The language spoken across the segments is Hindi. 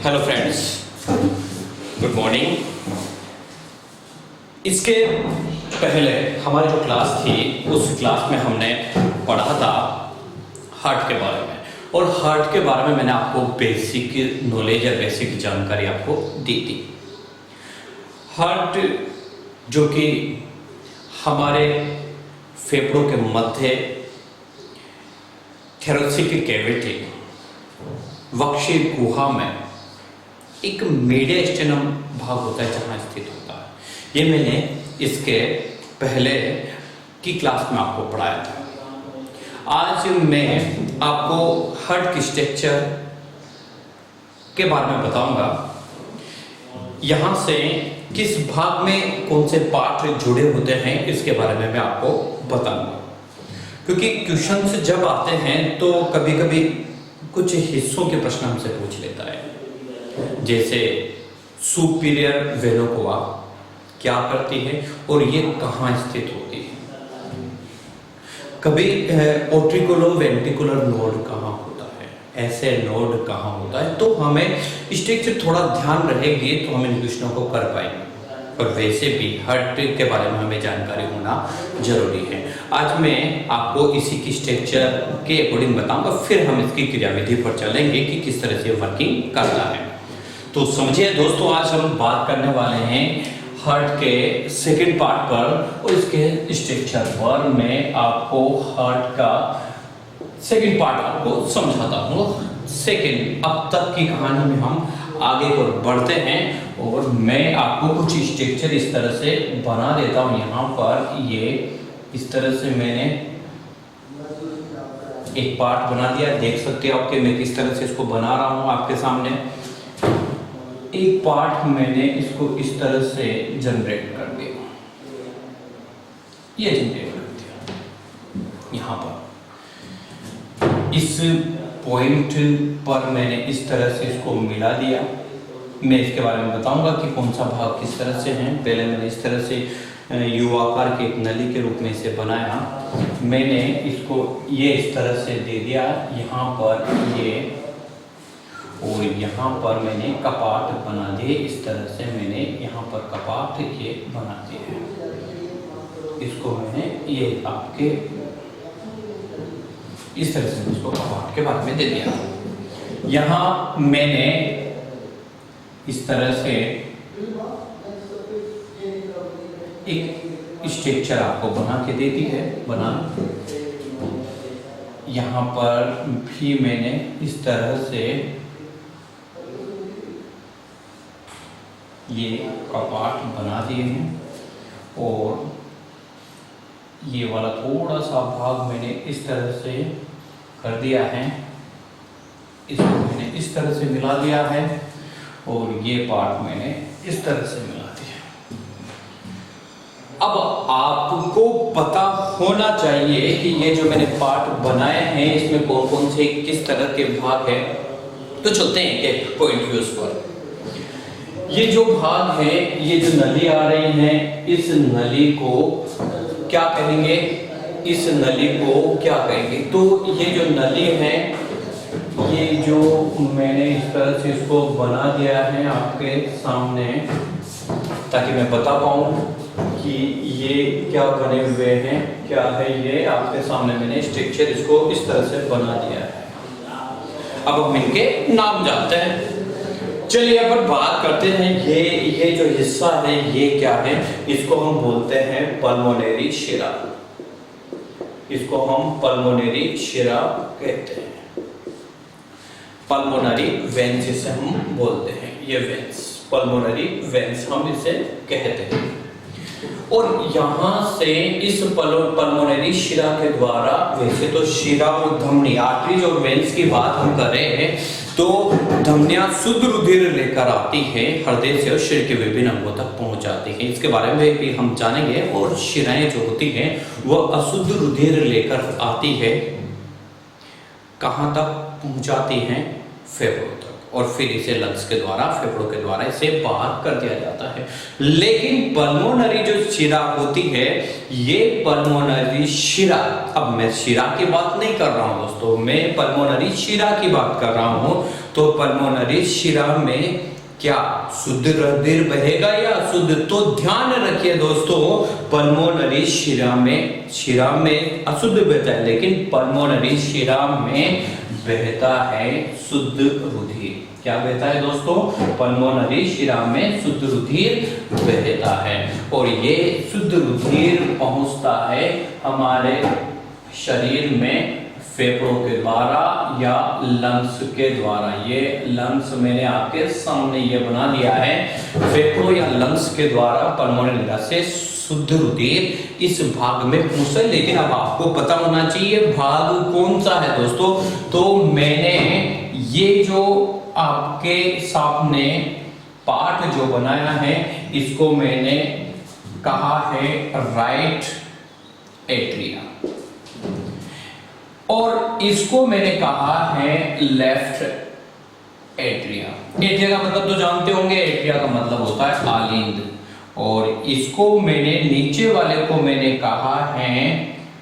Hello friends, good morning. इसके पहले हमारी जो क्लास थी उस क्लास में हमने पढ़ा था हार्ट के बारे में, और हार्ट के बारे में मैंने आपको बेसिक नॉलेज या बेसिक जानकारी आपको दी थी। हार्ट जो कि हमारे फेफड़ों के मध्य थोरैसिक कैविटी वक्षीय गुहा में एक मीडियस्टेनम भाग होता है जहां स्थित होता है। ये मैंने इसके पहले की क्लास में आपको पढ़ाया था। आज मैं आपको हार्ट की स्ट्रक्चर के बारे में बताऊंगा। यहां से किस भाग में कौन से पार्ट जुड़े होते हैं इसके बारे में मैं आपको बताऊंगा, क्योंकि क्वेश्चंस जब आते हैं तो कभी कभी कुछ हिस्सों के प्रश्न हमसे पूछ लेता है, जैसे सुपीरियर वेना कावा क्या करती है और ये कहाँ स्थित होती है। कभी ऑट्रिकुलो वेंट्रिकुलर नोड कहाँ होता है, ऐसे नोड कहाँ होता है, तो हमें स्ट्रक्चर थोड़ा ध्यान रहेगी तो हम इन क्वेश्चनों को कर पाएंगे। और वैसे भी हार्ट के बारे में हमें जानकारी होना जरूरी है। आज मैं आपको इसी की स्ट्रक्चर के अकॉर्डिंग बताऊंगा, फिर हम इसकी क्रियाविधि पर चलेंगे कि किस तरह से वर्किंग करता है। तो समझिए दोस्तों, आज हम बात करने वाले हैं हार्ट के सेकंड पार्ट पर और इसके स्ट्रक्चर पर। मैं आपको हार्ट का सेकंड पार्ट आपको समझाता हूँ। सेकंड, अब तक की कहानी में हम आगे को बढ़ते हैं और मैं आपको कुछ स्ट्रक्चर इस तरह से बना देता हूँ। यहाँ पर ये इस तरह से मैंने एक पार्ट बना दिया, देख सकते हो आपके मैं किस तरह से इसको बना रहा हूँ आपके सामने। एक पार्ट मैंने इसको इस तरह से जनरेट कर दिया, ये जनरेट कर दिया। यहाँ पर इस पॉइंट पर मैंने इस तरह से इसको मिला दिया। मैं इसके बारे में बताऊंगा कि कौन सा भाग किस तरह से है। पहले मैंने इस तरह से यू आकार के एक नली के रूप में इसे बनाया। मैंने इसको ये इस तरह से दे दिया यहाँ पर ये, और यहाँ पर मैंने कपाट बना दिए। इस तरह से मैंने यहाँ पर कपाट ये बना दिए। इसको मैंने ये आपके इस तरह से इसको कपाट के बारे में दे दिया। यहाँ मैंने इस तरह से एक स्ट्रक्चर आपको बना के दे दी है बना। यहाँ पर भी मैंने इस तरह से ये कपाट बना दिए हैं, और ये वाला थोड़ा सा भाग मैंने इस तरह से कर दिया है। इसको मैंने इस तरह से मिला दिया है, और ये पार्ट मैंने इस तरह से मिला दिया। अब आपको पता होना चाहिए कि ये जो मैंने पार्ट बनाए हैं इसमें कौन कौन से किस तरह के भाग हैं। तो चलते हैं एक पॉइंट व्यूज पर। ये जो भाग है, ये जो नली आ रही है, इस नली को क्या कहेंगे, इस नली को क्या कहेंगे। तो ये जो नली है, ये जो मैंने इस तरह से इसको बना दिया है आपके सामने, ताकि मैं बता पाऊं कि ये क्या बने हुए हैं, क्या है ये आपके सामने मैंने स्ट्रक्चर इसको इस तरह से बना दिया है। अब हम इनके नाम जानते हैं। चलिए अब बात करते हैं ये जो हिस्सा है ये क्या है। इसको हम बोलते हैं पल्मोनरी शिरा। इसको हम पल्मोनरी शिरा कहते हैं। पल्मोनरी वेंस इसे हम बोलते हैं। ये वेंस, पल्मोनरी वेंस हम इसे कहते हैं। और यहां से इस पल्मोनरी शिरा के द्वारा, वैसे तो शिरा और धमनी, आर्टरीज और वेंस की बात हम कर रहे हैं, तो धमनियां शुद्ध रुधिर लेकर आती है हृदय से और शरीर के विभिन्न अंगों तक पहुंच जाती है। इसके बारे में भी हम जानेंगे। और शिराएं जो होती हैं वह अशुद्ध रुधिर लेकर आती है, कहां तक पहुंचाती हैं, फेफड़ों तक, और फिर इसे लंग्स के द्वारा, फेफड़ों के द्वारा इसे बाहर कर दिया जाता है। लेकिन पल्मोनरी जो शिरा होती है, ये पल्मोनरी शिरा, अब मैं शिरा की बात नहीं कर रहा हूं दोस्तों, मैं पल्मोनरी शिरा की बात कर रहा हूं। तो पल्मोनरी शिरा में क्या शुद्ध रुधिर बहेगा या अशुद्ध? तो ध्यान रखिए दोस्तों, पल्मोनरी शिरा में अशुद्ध बहता है, लेकिन पल्मोनरी शिरा में बहता है शुद्ध रुधिर। क्या बहता है दोस्तों? पल्मोनरी शिरा में शुद्ध रुधिर बहता है और ये शुद्ध रुधिर पहुंचता है हमारे शरीर में फेफड़ों के द्वारा या लंग्स के द्वारा। ये लंग्स मैंने आपके सामने ये बना दिया है, फेफड़ों या लंग्स के द्वारा पल्मोनरी से शुद्ध रुधिर इस भाग में पहुंचता है। लेकिन अब आपको पता होना चाहिए भाग कौन सा है दोस्तों। तो मैंने ये जो आपके सामने पार्ट जो बनाया है इसको मैंने कहा है राइट एट्रिया और इसको मैंने कहा है लेफ्ट एट्रिया। एट्रिया का मतलब तो जानते होंगे, एट्रिया का मतलब होता है आलिंद और इसको मैंने नीचे वाले को मैंने कहा है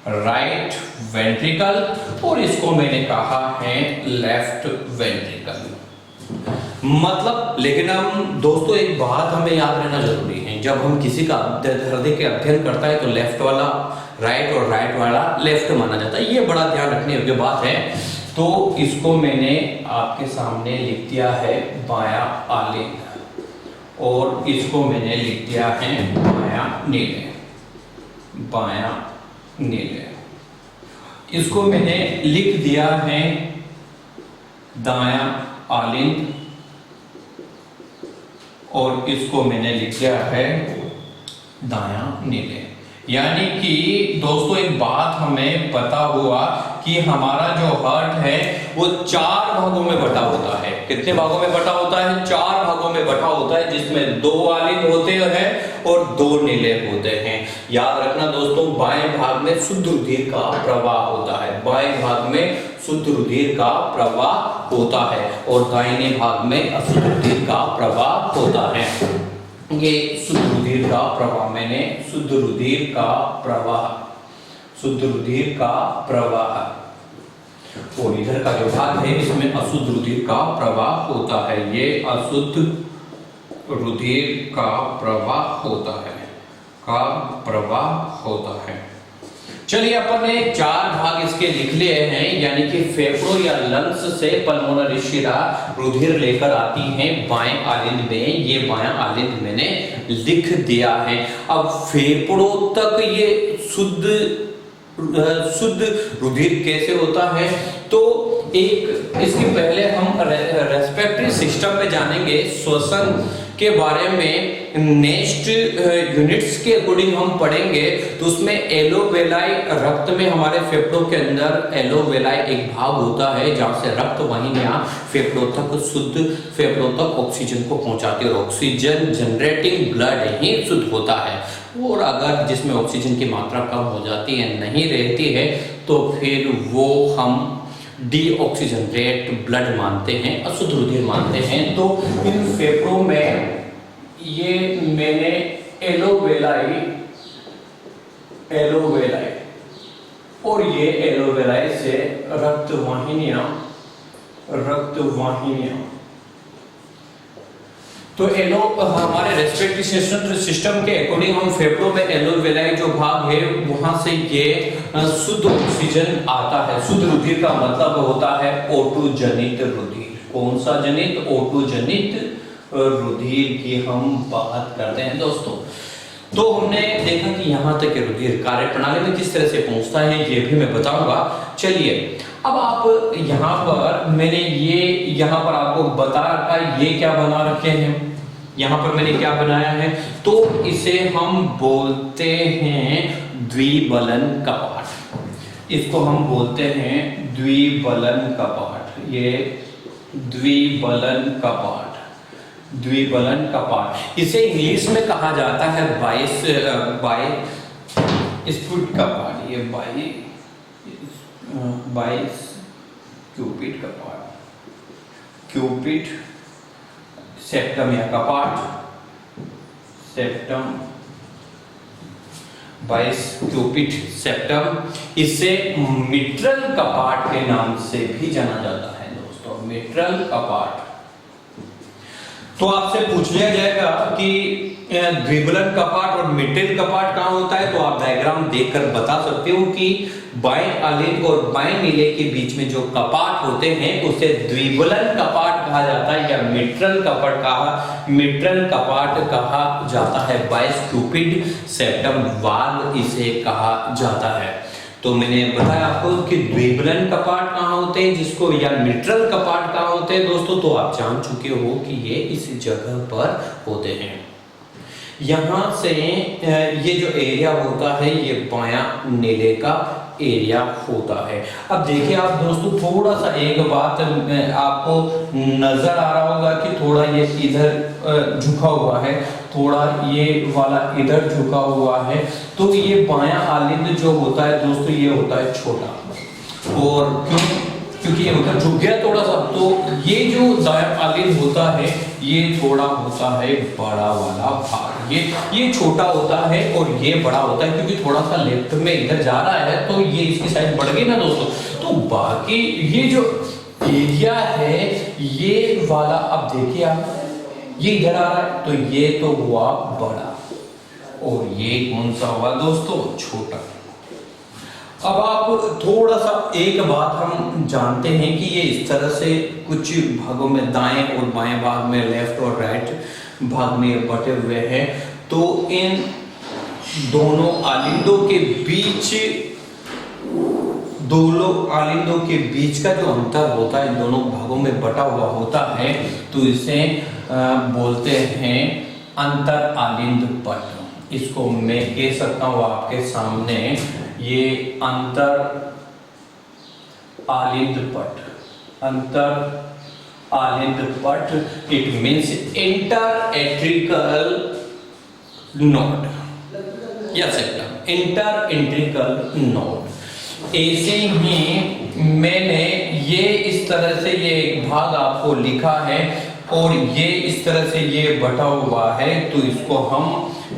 राइट वेंट्रिकल और इसको मैंने कहा है लेफ्ट वेंट्रिकल। मतलब लेकिन हम दोस्तों एक बात हमें याद रहना जरूरी है, जब हम किसी का हृदय के अध्ययन करता है तो लेफ्ट वाला राइट और राइट वाला लेफ्ट माना जाता है, ये बड़ा ध्यान रखने योग्य बात है। तो इसको मैंने आपके सामने लिख दिया है बायां आलिंद और इसको मैंने लिख दिया है बायां नीले। इसको मैंने लिख दिया है दायां आलिंद और इसको मैंने लिख दिया है दायां नीले। यानी कि दोस्तों एक बात हमें पता हुआ कि हमारा जो हार्ट है वो 4 भागों में बटा होता है। कितने भागों में बटा होता है? 4 भागों में बटा होता है, जिसमें 2 आलिंद होते हैं और 2 नीले होते हैं। याद रखना दोस्तों, बाएं भाग में शुद्ध रुधिर का प्रवाह होता है, बाएं भाग में शुद्ध रुधिर का प्रवाह होता है और दाहिने भाग में अशुद्ध रुधिर का प्रवाह होता है। ये शुद्ध रुधिर का प्रवाह, मैंने शुद्ध रुधिर का प्रवाह और इधर का जो भाग है इसमें अशुद्ध रुधिर का प्रवाह होता है। ये अशुद्ध रुधिर का प्रवाह होता है। चलिए अपन ने 4 भाग इसके लिख लिए हैं, यानी कि फेफड़ों या लंग्स से पल्मोनरी शिरा रुधिर लेकर आती है बाएं आलिंद में। ये बायां आलिंद मैंने लिख दिया है। अब फेफड़ों तक ये शुद्ध रुधिर कैसे होता है? तो एक इसके पहले हम रेस्पिरेटरी सिस्टम में जानेंगे, श्वसन के बारे में नेक्स्ट यूनिट्स के अकॉर्डिंग हम पढ़ेंगे। तो उसमें एलोवेलाई, रक्त में हमारे फेफड़ों के अंदर एलोवेलाई एक भाग होता है जहां से रक्त वाहिनियां फेफड़ों तक ऑक्सीजन को पहुंचाती है और ऑक्सीजन जनरेटिंग ब्लड ही शुद्ध होता है। और अगर जिसमें ऑक्सीजन की मात्रा कम हो जाती है, नहीं रहती है, तो फिर वो हम डीऑक्सीजनेट ब्लड मानते हैं, अशुद्ध रुधिर मानते हैं। तो इन फेफड़ों में ये मैंने एलोवेलाई और ये एलोवेलाई से रक्त वाहिनियां तो हमारे रेस्पिरेटरी सिस्टम के अकॉर्डिंग हम फेफड़ों में एलोवेलाई जो भाग है वहां से ये शुद्ध ऑक्सीजन आता है। शुद्ध रुधिर का मतलब होता है O2 जनित रुधिर। कौन सा जनित? O2 जनित रुधिर की हम बात करते हैं दोस्तों। तो हमने देखा कि यहाँ तक के रुधिर कार्य प्रणाली में किस तरह से पहुंचता है ये भी मैं बताऊंगा। चलिए अब आप यहाँ पर मैंने यहाँ पर आपको बता रखा है, ये क्या बना रखे हैं, यहाँ पर मैंने क्या बनाया है, तो इसे हम बोलते हैं द्विबलन कपाट। इसको हम बोलते हैं द्विबलन कपाट। ये द्विबलन कपाट, इसे इंग्लिश में कहा जाता है बाई स्पुट कपाट। ये बाई क्यूपिड कपाट, क्यूपिड सेप्टम या कपाट, सेप्टम बाईस क्यूपिड सेप्टम। इसे मिट्रल कपाट के नाम से भी जाना जाता है दोस्तों, मिट्रल कपाट। तो आपसे पूछ लिया जाएगा कि द्विबलन कपाट और मिट्रल कपाट कहाँ होता है, तो आप डायग्राम देखकर बता सकते हो कि बाएं आलिंद और बाएं नीले के बीच में जो कपाट होते हैं उसे द्विबलन कपाट कहा जाता है या मिट्रल कपाट कहा जाता है। बाइस्क्यूपिड सेप्टम वाल्व इसे कहा जाता है। तो मैंने बताया आपको कि द्विबलन कपाट कहाँ होते हैं जिसको, या मिट्रल कपाट कहाँ होते हैं दोस्तों, तो आप जान चुके हो कि ये इस जगह पर होते हैं। यहां से ये जो एरिया होता है ये बायां नीले का एरिया होता है। अब देखिए आप दोस्तों, थोड़ा सा एक बात आपको नजर आ रहा होगा कि थोड़ा ये इधर झुका हुआ है, थोड़ा ये वाला इधर झुका हुआ है। तो ये बायां आलिंद जो होता है दोस्तों ये होता है छोटा, और क्योंकि ये उधर झुक गया थोड़ा सा, तो ये जो दायां आलिंद होता है ये थोड़ा होता है बड़ा वाला भाग। ये छोटा होता है और ये बड़ा होता है, क्योंकि थोड़ा सा लेफ्ट में इधर जा रहा है तो ये इसकी साइड बढ़ गई ना दोस्तों। तो बाकी ये जो एरिया है ये वाला, अब देखिए आप, ये इधर आ रहा है तो ये तो हुआ बड़ा, और ये कौन सा हुआ दोस्तों, छोटा। अब आप थोड़ा सा एक बात हम जानते हैं कि ये इस तरह से कुछ भागों में दाएं और बाएं भाग में, लेफ्ट और राइट भाग में बटे हुए हैं। तो इन दोनों आलिंदों के बीच का जो अंतर होता है, इन दोनों भागों में बटा हुआ होता है, तो इसे बोलते हैं अंतर आलिंद पट। इसको मैं कह सकता हूं आपके सामने, ये अंतर आलिंद पट, इट मीन्स इंटर एट्रिकल नोड या सेप्टम, इंटर एट्रिकल नोड। ऐसे ही मैंने ये इस तरह से ये एक भाग आपको लिखा है और ये इस तरह से ये बटा हुआ है, तो इसको हम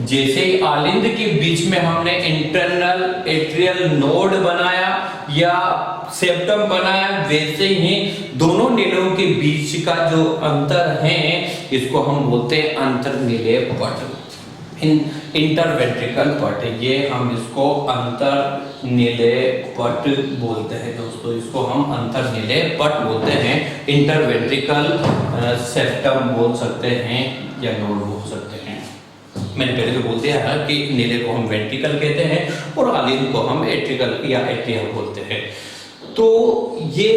जैसे ही आलिंद के बीच में हमने इंटरनल एट्रियल नोड बनाया या सेप्टम बनाया, वैसे ही दोनों नीलों के बीच का जो अंतर है इसको हम बोलते हैं अंतर्नीले पट, इंटरवेंट्रिकल पट। ये हम इसको अंतर्नीले पट बोलते हैं दोस्तों, इसको हम अंतर्नीले पट बोलते हैं, इंटरवेंट्रिकल सेप्टम बोल सकते हैं या नोड बोल सकते हैं। मैंने पहले तो बोल दिया है कि नीले को हम वेंट्रिकल कहते हैं और आलिंद को हम एट्रिकल या एट्रियल बोलते हैं। तो ये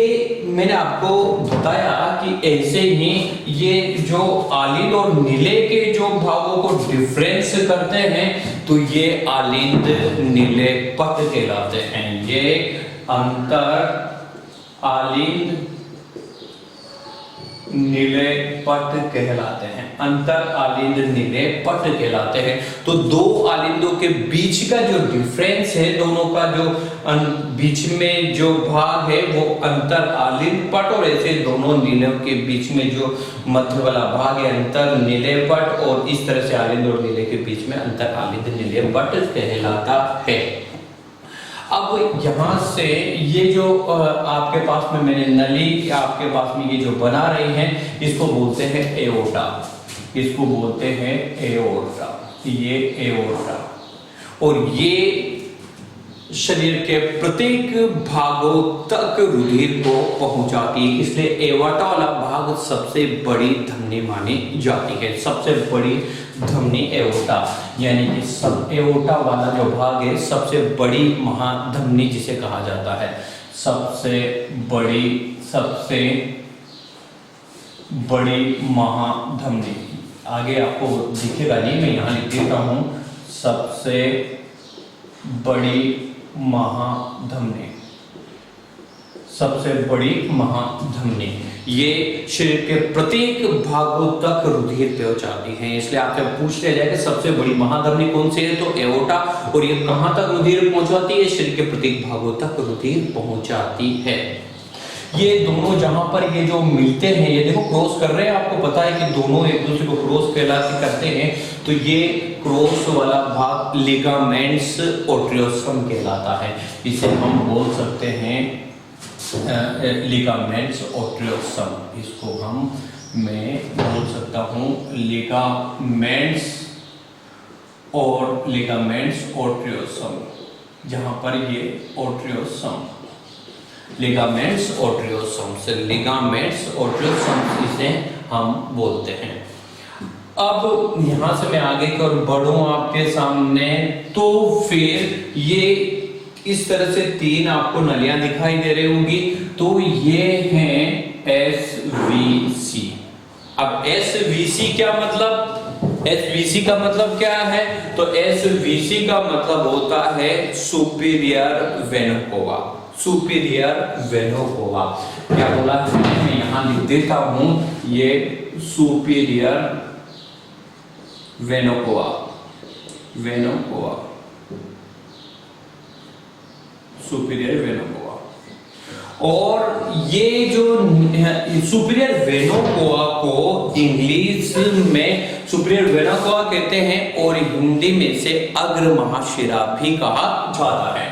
मैंने आपको बताया कि ऐसे ही ये जो आलिंद और नीले के जो भागों को डिफरेंस करते हैं तो ये आलिंद नीले पट कहलाते हैं। ये अंतर आलिंद नीले पट कहलाते हैं, अंतर आलिंद नीले पट कहलाते हैं। तो दो आलिंदों के बीच का जो डिफरेंस है, दोनों का जो बीच में जो भाग है वो अंतर आलिंद पट, और ऐसे दोनों नीलों के बीच में जो मध्य वाला भाग है अंतर नीले पट, और इस तरह से आलिंद और नीले के बीच में अंतर आलिंद नीले पट कहलाता है। अब यहाँ से ये जो आपके पास में मैंने नली आपके पास में ये जो बना रही है इसको बोलते हैं एओर्टा, इसको बोलते हैं एओर्टा, ये एओर्टा, और ये शरीर के प्रत्येक भागों तक रुधिर को पहुंचाती है, इसलिए एओर्टा वाला भाग सबसे बड़ी धमनी मानी जाती है। सबसे बड़ी धमनी एओर्टा, यानी कि सब एओर्टा वाला जो भाग है सबसे बड़ी महाधमनी जिसे कहा जाता है, सबसे बड़ी महाधमनी। आगे आपको दिखेगा नहीं, मैं यहाँ लिख देता हूँ, सबसे बड़ी महाधमनी, सबसे बड़ी महाधमनी। ये शरीर के प्रत्येक भागों तक रुधिर पहुंचाती है, इसलिए आपसे पूछ लिया जाए कि सबसे बड़ी महाधमनी कौन सी है, तो एओर्टा, और ये कहां तक रुधिर पहुंचाती है, शरीर के प्रत्येक भागों तक रुधिर पहुंचाती है। ये दोनों जहां पर ये जो मिलते हैं, ये देखो क्रॉस कर रहे हैं, आपको पता है कि दोनों एक दूसरे को क्रॉस करते हैं, तो ये क्रॉस वाला भाग लिगामेंट्स ओट्रियोसम कहलाता है। इसे हम बोल सकते हैं लिगामेंट्स ओट्रियोसम, इसको मैं बोल सकता हूँ लिगामेंट्स ओट्रियोसम, जहाँ पर ये ओट्रियोसम, लिगामेंट्स ओट्रियोसम से लिगामेंट्स ओट्रियोसम इसे हम बोलते हैं। अब यहां से मैं आगे की ओर बढ़ूं आपके सामने, तो फिर ये इस तरह से 3 आपको नलियां दिखाई दे रही होंगी, तो ये हैं SVC। अब SVC क्या मतलब, SVC का मतलब क्या है, तो SVC का मतलब होता है superior vena cava. Superior vena cava क्या बोला है, मैं यहां लिख देता हूं, ये superior vena cava, vena cava, superior vena cava. और ये जो सुपीरियर वेना कावा को इंग्लिश में सुपीरियर वेना कावा कहते हैं और हिंदी में से अग्र महाशिरा भी कहा जाता है।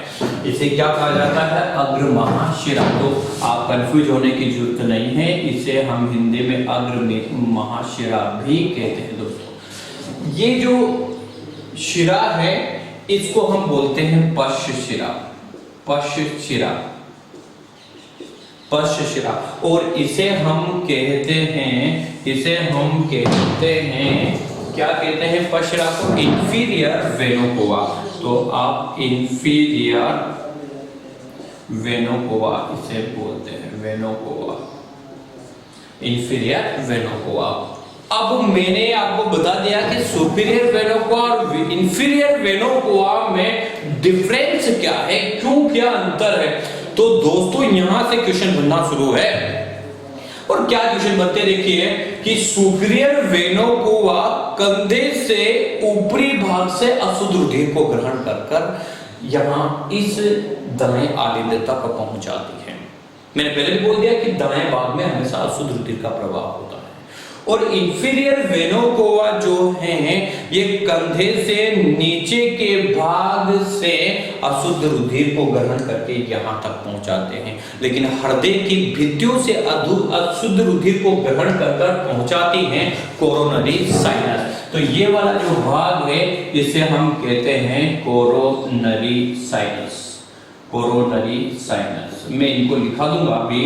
इसे क्या कहा जाता है, अग्र महाशिरा। तो आप कंफ्यूज होने की जरूरत नहीं है, इसे हम हिंदी में अग्र महाशिरा भी कहते हैं दोस्तों। ये जो शिरा है इसको हम बोलते हैं पश्च शिरा, पश्च शिरा, पश्च शिरा। और इसे हम कहते हैं, इसे हम कहते हैं, क्या कहते हैं पश्च शिरा को, इंफीरियर वेना कावा। तो आप इंफीरियर वेना कावा इसे बोलते हैं, vena cava, inferior vena cava. अब मैंने आपको बता दिया कि सुपीरियर वेना कावा और इंफीरियर वेना कावा में डिफरेंस क्या है, क्यों, क्या अंतर है। तो दोस्तों यहां से क्वेश्चन बनना शुरू है, और क्या क्वेश्चन बनते देखिए कि सुपीरियर वेना कावा कंधे से ऊपरी भाग से अशुद्ध रुधिर को ग्रहण कर यहां इस दाएं आलिंद तक पहुंचाती है। मैंने पहले भी बोल दिया कि दाएं भाग में हमेशा अशुद्ध रुधिर का प्रवाह होता है। और इंफीरियर वेना कावा जो हैं ये कंधे से नीचे के भाग से अशुद्ध रुधिर को ग्रहण करके यहां तक पहुंचाते हैं, लेकिन हृदय की भित्तियों से अशुद्ध रुधिर को ग्रहण कर पहुंचाती हैं कोरोनरी साइनस। तो ये वाला जो भाग है इसे हम कहते हैं कोरोनरी साइनस, कोरोनरी साइनस। मैं इनको लिखा दूंगा अभी,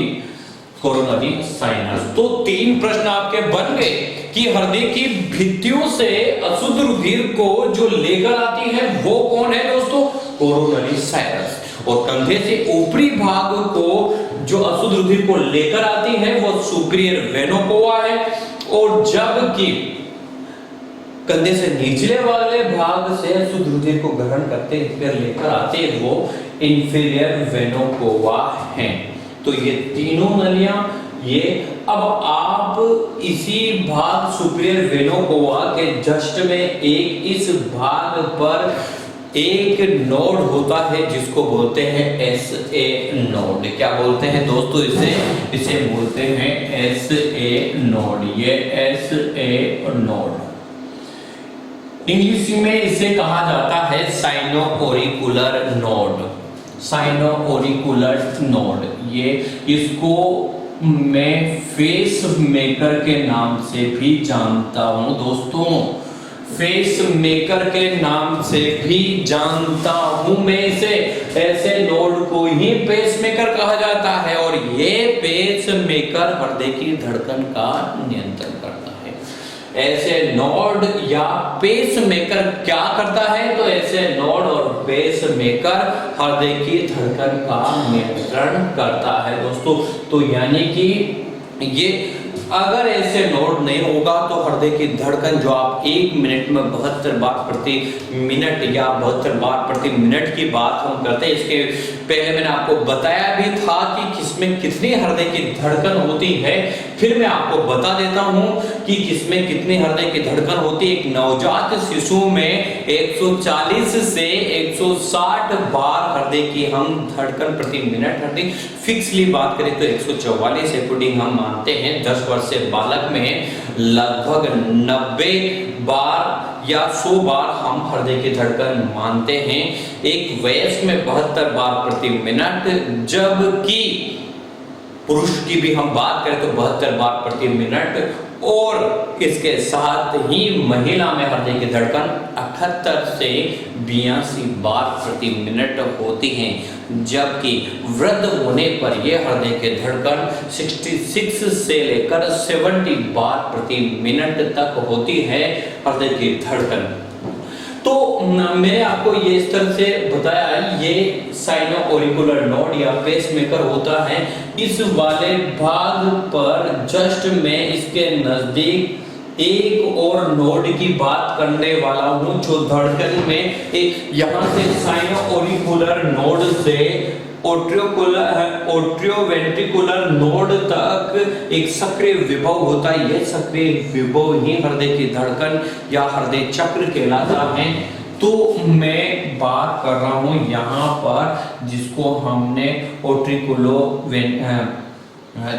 कोरोनरी साइनस। तो 3 प्रश्न आपके बन गए कि हृदय की भित्तियों से अशुद्ध रुधिर को जो लेकर आती है वो कौन है दोस्तों, कोरोनरी साइनस। और कंधे से ऊपरी भाग को जो अशुद्ध रुधिर को लेकर आती है वो सुपीरियर वेना कावा है, और जबकि कंधे से निचले वाले भाग से अशुद्ध रुधिर को ग्रहण करते फिर लेकर आते वो इंफीरियर वेना कावा है। तो ये तीनों नलियां ये, अब आप इसी भाग सुपीरियर वेना कावा के जस्ट में एक इस भाग पर एक नोड होता है जिसको बोलते हैं SA नोड। क्या बोलते हैं दोस्तों इसे बोलते हैं SA नोड, ये SA नोड। इंग्लिश में इसे कहा जाता है sino auricular node, sino auricular node. ये इसको मैं फेस मेकर के नाम से भी जानता हूं दोस्तों, फेस मेकर के नाम से भी जानता हूं मैं इसे। ऐसे नोड को ही पेस मेकर कहा जाता है, और ये पेस मेकर हृदय की धड़कन का नियंत्रण करता है। ऐसे नोड या पेस मेकर क्या करता है, तो ऐसे नोड और पेस मेकर हृदय की धड़कन का नियंत्रण करता है दोस्तों। तो यानी कि ये अगर ऐसे नोड नहीं होगा तो हृदय की धड़कन जो आप 1 मिनट में 72 बार प्रति मिनट या 72 बार प्रति मिनट की बात हम करते हैं। इसके पहले मैंने आपको बताया भी था कि किसमें कितनी हृदय की धड़कन होती है, फिर मैं आपको बता देता हूं कि किसमें कितनी हृदय की धड़कन होती है। एक नवजात शिशु में 140 से 160 बार हृदय की हम धड़कन प्रति मिनट हृदय फिक्सली बात करें तो 144 अकॉर्डिंग हम मानते हैं। 10 वर्षीय बालक में लगभग 90 बार या 100 बार हम हृदय की धड़कन मानते हैं। एक वयस्क में 72 बार प्रति मिनट, जबकि पुरुष की भी हम बात करें तो 72 बार प्रति मिनट, और इसके साथ ही महिला में हृदय की धड़कन 78 से 82 बार प्रति मिनट होती हैं, जबकि वृद्ध होने पर यह हृदय की धड़कन 66 से लेकर 70 बार प्रति मिनट तक होती है हृदय की धड़कन। तो मैंने आपको ये इस तरह से बताया, ये साइनो ऑरिकुलर नोड या पेसमेकर होता है। इस वाले भाग पर जस्ट मैं इसके नजदीक एक और नोड की बात करने वाला हूं, जो धड़कन में एक यहां से साइनो ऑरिकुलर नोड से ओट्रियोवेंट्रिकुलर नोड तक एक सक्रिय विभव होता है। यह सक्रिय विभव ही हृदय की धड़कन या हृदय चक्र कहलाता है। तो मैं बात कर रहा हूं यहां पर जिसको हमने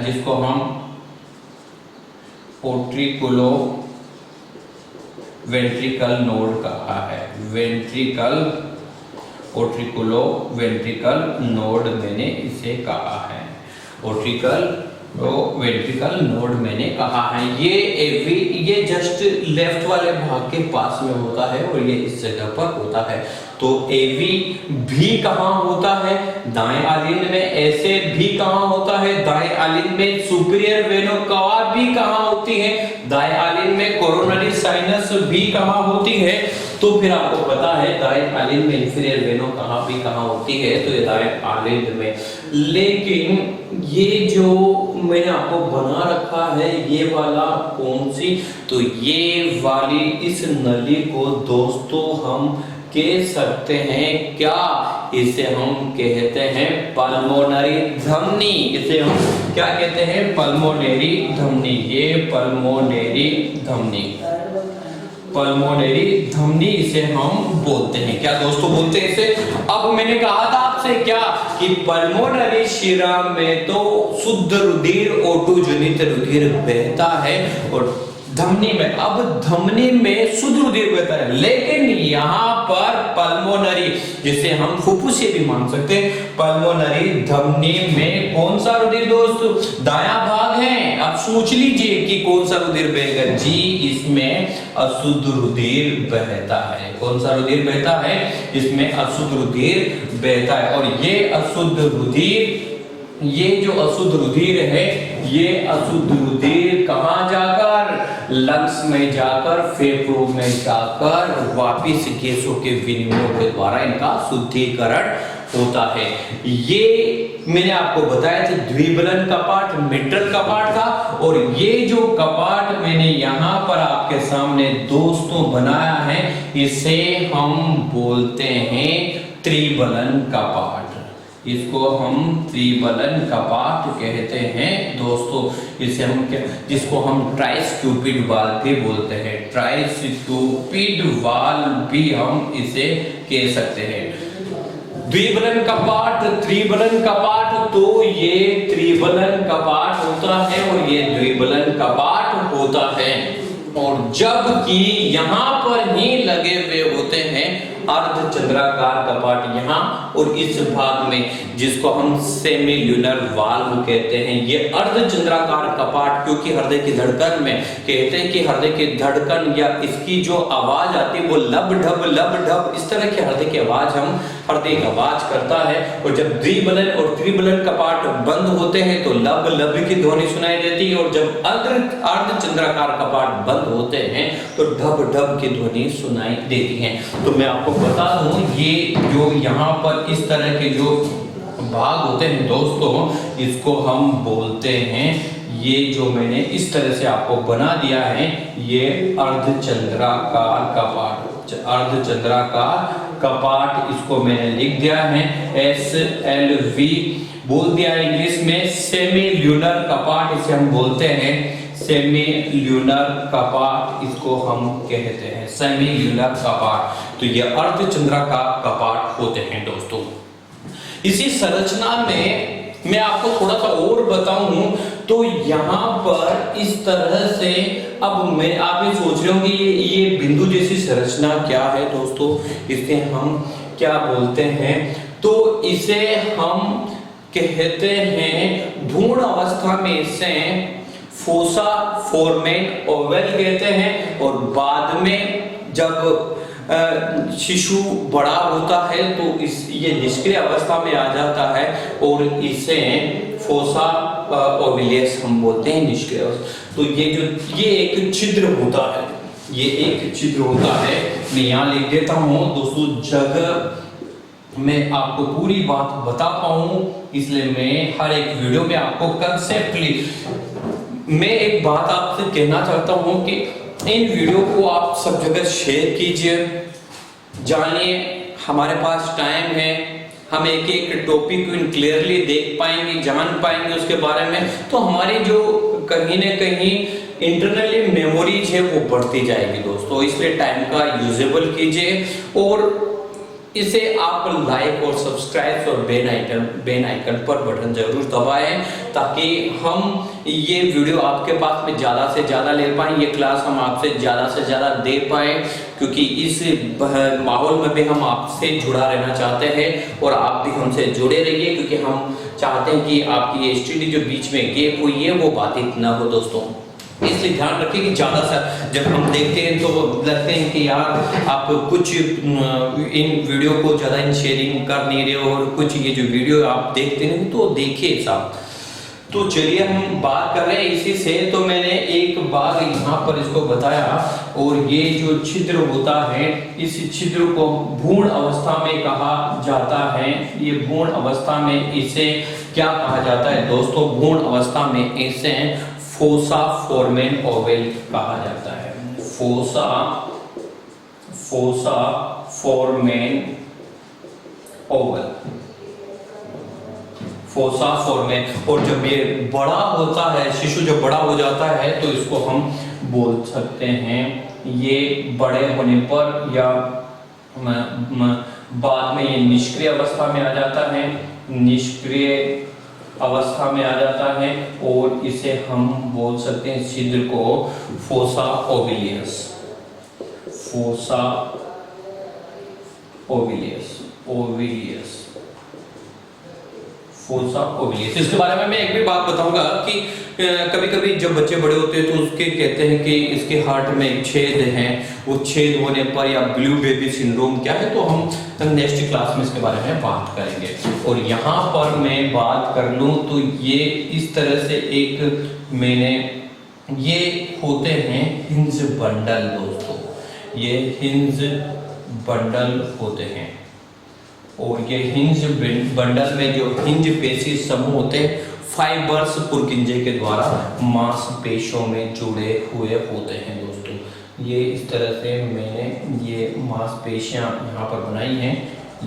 जिसको हम ओट्रिकुलो वेंट्रिकल नोड कहा है। ओट्रिकुलो वेंट्रिकल नोड मैंने इसे कहा है। वेंट्रिकल नोड मैंने कहा है। ये जस्ट लेफ्ट वाले भाग के पास में होता है और ये इस जगह पर होता है। तो एवी भी कहाँ होता है? दाएं आलिंद में। ऐसे भी कहाँ होता है? दाएं आलिंद में। सुपीरियर वेनो कवा भी कहाँ होती है? दाएं आलिंद में। कोरोनरी साइनस भी कहाँ होती है? तो फिर आपको पता है दाएं आलिंद में। इंफीरियर वेनो कहाँ होती है? तो ये दाएं आलिंद में। लेकिन ये जो मैंने आपको बना रखा है ये वाला कौन सी? तो ये वाली इस नली को दोस्तों हम कह सकते हैं क्या? इसे हम कहते हैं पल्मोनरी धमनी। इसे हम क्या कहते हैं? पल्मोनरी धमनी। ये पल्मोनरी धमनी इसे हम बोलते हैं। क्या दोस्तों बोलते हैं इसे? अब मैंने कहा था आपसे क्या कि पल्मोनरी शिरा में तो शुद्ध रुधिर, O2 जनित रुधिर बहता है और धमनी में, अब धमनी में शुद्ध रुधिर बहता है। लेकिन यहाँ पर पल्मोनरी, जिसे हम फुफ्फुसे भी मान सकते हैं, पल्मोनरी धमनी में कौन सा रुधिर दोस्तों? दायां भाग है। अब सोच लीजिए कि कौन सा रुधिर बहेगा। जी, इसमें अशुद्ध रुधिर बहता है। कौन सा रुधिर बहता है? इसमें अशुद्ध रुधिर बहता है। और ये अशुद्ध रुधिर, ये जो अशुद्ध रुधिर है, ये अशुद्ध रुधिर कहां जाकर? लंग्स में जाकर, फेफड़ों में जाकर वापिस गैसों के विनिमय के द्वारा इनका शुद्धिकरण होता है। ये मैंने आपको बताया था द्विबलन कपाट, मिट्रल कपाट था। और ये जो कपाट मैंने यहाँ पर आपके सामने दोस्तों बनाया है, इसे हम बोलते हैं त्रिबलन कपाट। इसको हम त्रिबलन कपाट कहते हैं दोस्तों। इसे हम क्या, जिसको हम ट्राइस्क्यूपिड वाल्व भी बोलते हैं। ट्राइस्क्यूपिड वाल्व भी हम इसे कह सकते हैं। द्विबलन कपाट, त्रिबलन कपाट, तो ये त्रिबलन कपाट होता है और ये द्विबलन कपाट होता है। और जबकि यहाँ पर ही लगे हुए होते हैं अर्धचंद्राकार कपाट यहाँ, और इस भाग में जिसको हम सेमील्यूनर वाल्व कहते हैं। ये अर्धचंद्राकार कपाट, क्योंकि हृदय की धड़कन में कहते हैं कि हृदय की धड़कन या इसकी जो आवाज आती है वो लब ढब इस तरह की हृदय की आवाज हृदय की आवाज करता है। और जब द्विबलन और त्रिबलन कपाट बंद होते हैं तो लब की ध्वनि सुनाई देती है, और जब अर्धचंद्राकार कपाट बंद होते हैं तो ढब की ध्वनि सुनाई देती है। तो मैं आपको बता दूं, ये जो यहाँ पर इस तरह के जो भाग होते हैं दोस्तों, इसको हम बोलते हैं, ये जो मैंने इस तरह से आपको बना दिया है, ये अर्धचंद्राकार कपाट। अर्धचंद्राकार कपाट इसको मैंने लिख दिया है SLV, बोल दिया इंग्लिश में। सेमील्यूनर कपाट इसे हम बोलते हैं, सेमील्यूनर कपाट इसको हम कहते हैं, सेमील्यूनर कपाट। तो ये अर्धचंद्राकार कपाट होते हैं दोस्तों। इसी संरचना में मैं आपको थोड़ा सा और बताऊं तो यहाँ पर इस तरह से, अब मैं आप ये सोच रहे होंगे ये बिंदु जैसी संरचना क्या है दोस्तों, इसे हम क्या बोलते हैं? तो इसे हम कहते हैं भ्रूण अवस्था में इसे फोसा फोरमेन ओवल कहते हैं, और बाद में जब शिशु बड़ा होता है तो ये निष्क्रिय अवस्था में आ जाता है और इसे फोसा ओविलियस हम बोलते हैं, निष्क्रिय अवस्था। तो ये एक छिद्र होता है, ये एक छिद्र होता है। मैं यहाँ लिख देता हूँ दोस्तों, जगह मैं आपको पूरी बात बता पाऊँ इसलिए मैं हर एक वीडियो में आपको कंसेप्टली मैं एक बात आपसे कहना चाहता हूँ कि इन वीडियो को आप सब जगह शेयर कीजिए, जानिए। हमारे पास टाइम है, हम एक एक टॉपिक को क्लियरली देख पाएंगे, जान पाएंगे उसके बारे में, तो हमारी जो कहीं ना कहीं इंटरनली मेमोरीज है वो बढ़ती जाएगी दोस्तों। इसलिए टाइम का यूजेबल कीजिए और इसे आप लाइक और सब्सक्राइब और बेल आइकन पर बटन जरूर दबाएं ताकि हम ये वीडियो आपके पास में ज़्यादा से ज़्यादा ले पाएं, ये क्लास हम आपसे ज़्यादा से ज़्यादा दे पाएं, क्योंकि इस माहौल में भी हम आपसे जुड़ा रहना चाहते हैं और आप भी हमसे जुड़े रहिए, क्योंकि हम चाहते हैं कि आपकी ये स्टडी जो बीच में गैप हुई है वो बाधित ना हो दोस्तों। इसलिए ध्यान रखिए कि ज़्यादा सा जब हम देखते हैं तो लगते हैं कि यार आप कुछ इन वीडियो को ज़्यादा शेयरिंग कर नहीं रहे हो, और कुछ ये जो वीडियो आप देखते हैं तो देखिए साहब। तो चलिए हम बात कर रहे हैं इसी से। तो मैंने एक बार यहाँ पर इसको बताया, और ये जो छिद्र होता है इस छिद्र को भ्रूण अवस्था में कहा जाता है। ये भ्रूण अवस्था में इसे क्या कहा जाता है दोस्तों? भ्रूण अवस्था में इसे फोसा फोरमेन ओवल कहा जाता है। Fossa foramen Oval, fossa foramen. और जब ये बड़ा होता है, शिशु जब बड़ा हो जाता है तो इसको हम बोल सकते हैं ये बड़े होने पर या बाद में ये निष्क्रिय अवस्था में आ जाता है, निष्क्रिय अवस्था में आ जाता है, और इसे हम बोल सकते हैं छिद्र को फोसा ओविलियस, फोसा ओविलियस, ओविलियस, फोसा ओविलियस। इसके बारे में मैं एक भी बात बताऊंगा कि कभी कभी जब बच्चे बड़े होते हैं तो उसके कहते हैं कि इसके हार्ट में एक छेद है, वो छेद होने पर या ब्लू बेबी सिंड्रोम क्या है, तो हम नेक्स्ट क्लास में इसके बारे में बात करेंगे। और यहाँ पर मैं बात कर लूँ तो ये इस तरह से एक मैंने ये होते हैं हिंज बंडल दोस्तों, ये हिंज बंडल होते हैं, और ये हिंज बंडल में जो हिंज पेशी समूह होते हैं फाइबर्स पुरकिंजे के द्वारा मांसपेशियों में जुड़े हुए होते हैं दोस्तों। ये इस तरह से मैंने ये मांसपेशियां यहाँ पर बनाई हैं।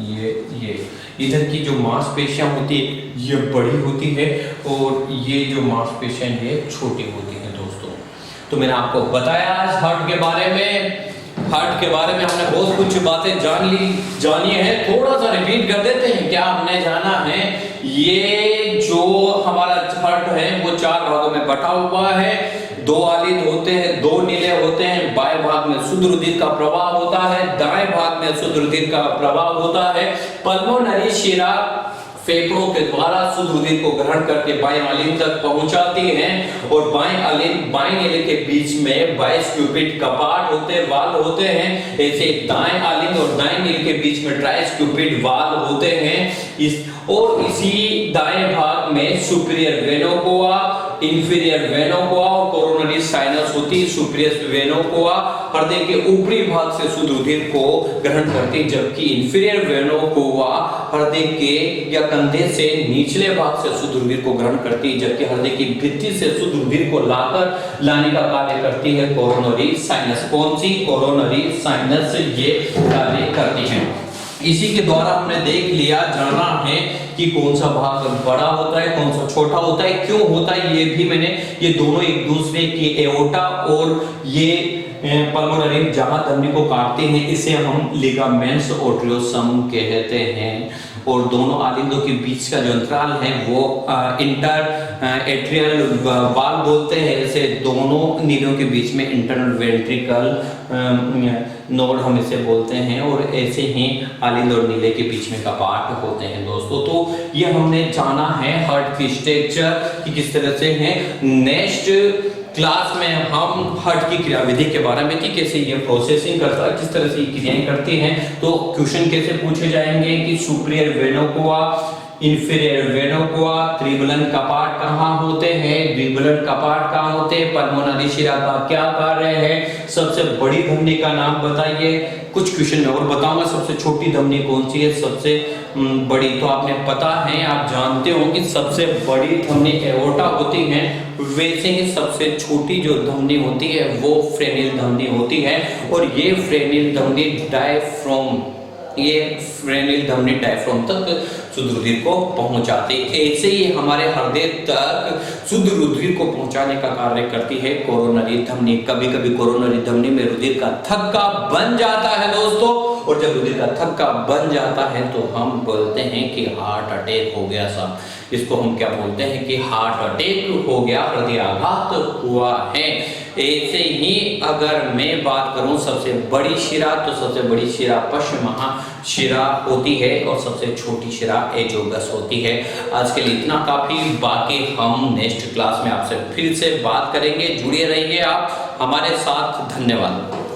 ये इधर की जो मांसपेशियां होती है ये बड़ी होती है, और ये जो मांसपेशियां ये छोटी होती हैं दोस्तों। तो मैंने आपको बताया आज हार्ट के बारे में। हार्ट के बारे में हमने बहुत कुछ बातें जानी है, थोड़ा सा रिपीट कर देते हैं। क्या हमने जाना है? ये जो हमारा हार्ट है वो 4 भागों में बटा हुआ है। 2 आलिंद होते हैं, 2 नीले होते हैं। बाएं भाग में शुद्ध रुधिर का प्रवाह होता है, दाएं भाग में शुद्ध रुधिर का प्रवाह होता है। पल्मोनरी शिरा फेफड़ों के द्वारा शुद्ध रुधिर को ग्रहण करके बाएं आलिंद तक पहुंचाती हैं, और बाएं आलिंद बाएं नीले के बीच में बाइस्क्यूपिड कपाट होते हैं, वाल्व होते हैं। ऐसे दाएं आलिंद और दाएं नीले के बीच में ट्राइस्क्यूपिड वाल्व होते हैं। और इसी दाएं भाग में सुपीरियर वेनो कोआ, इंफीरियर वेनो कोआ और कोरोनरी साइनस होती है। सुपीरियर वेनो कोआ हृदय के ऊपरी भाग से शुद्ध रुधिर को ग्रहण करती, जबकि इंफीरियर वेनो कोआ हृदय के या कंधे से निचले भाग से शुद्ध रुधिर को ग्रहण करती है, जबकि हृदय की भित्ति से शुद्ध रुधिर को लाने का कार्य करती है कोरोनरी साइनस। कौन सी? कोरोनरी साइनस ये कार्य करती है। इसी के द्वारा हमने देख लिया, जाना है कि कौन सा भाग बड़ा होता है, कौन सा छोटा होता है, क्यों होता है। ये भी मैंने, ये दोनों एक दूसरे की एओर्टा और ये पल्मोनरी जहां धमनी को काटते हैं इसे हम लिगामेंट्स ओट्रियोसम कहते हैं। और दोनों आलिंदों के बीच का जो अंतराल है वो इंटर एट्रियल वाल बोलते हैं। ऐसे दोनों नीलों के बीच में इंटरनल वेंट्रिकल नोड हम इसे बोलते हैं। और ऐसे ही आलिंद और नीले के बीच में कपाट होते हैं दोस्तों। तो ये हमने जाना है हार्ट की स्ट्रक्चर कि किस तरह से है। नेक्स्ट क्लास में हम हार्ट की क्रियाविधि के बारे में कि कैसे ये प्रोसेसिंग करता है, किस तरह से क्रियाएं करती हैं। तो क्वेश्चन कैसे पूछे जाएंगे कि सुपीरियर वेनो कोआ, इंफीरियर वेनो कोआ, त्रिबलन कपाट कहाँ होते हैं, द्विबलन कपाट कहाँ होते हैं, पल्मोनरी शिरा का क्या कार्य है, सबसे बड़ी धमनी का नाम बताइए। कुछ क्वेश्चन में और बताऊंगा सबसे छोटी धमनी कौन सी है, सबसे बड़ी। तो आपने पता है, आप जानते हो कि सबसे बड़ी धमनी एओर्टा होती है, वैसे ही सबसे छोटी जो धमनी होती है वो फ्रेनिल धमनी होती है। और ये फ्रेनिल धमनी डायफ्राम, ये फ्रेनिल धमनी डायफ्राम तक शुद्ध रुधिर को पहुंचाती है। ऐसे ही हमारे हृदय तक शुद्ध रुधिर को पहुंचाने का कार्य करती है कोरोनरी धमनी। कभी कभी कोरोनरी धमनी में रुधिर का थक्का बन जाता है दोस्तों। और जब रुधिर का थक्का बन जाता है तो हम बोलते हैं कि हार्ट अटैक हो गया साहब। इसको हम क्या बोलते हैं कि हार्ट अटैक हो गया, हृदयाघात हुआ है। ऐसे ही अगर मैं बात करूं सबसे बड़ी शिरा, तो सबसे बड़ी शिरा पश्च महाशिरा होती है और सबसे छोटी शिरा एजोगस होती है। आज के लिए इतना काफी, बाकी हम नेक्स्ट क्लास में आपसे फिर से बात करेंगे। जुड़े रहिए आप हमारे साथ। धन्यवाद।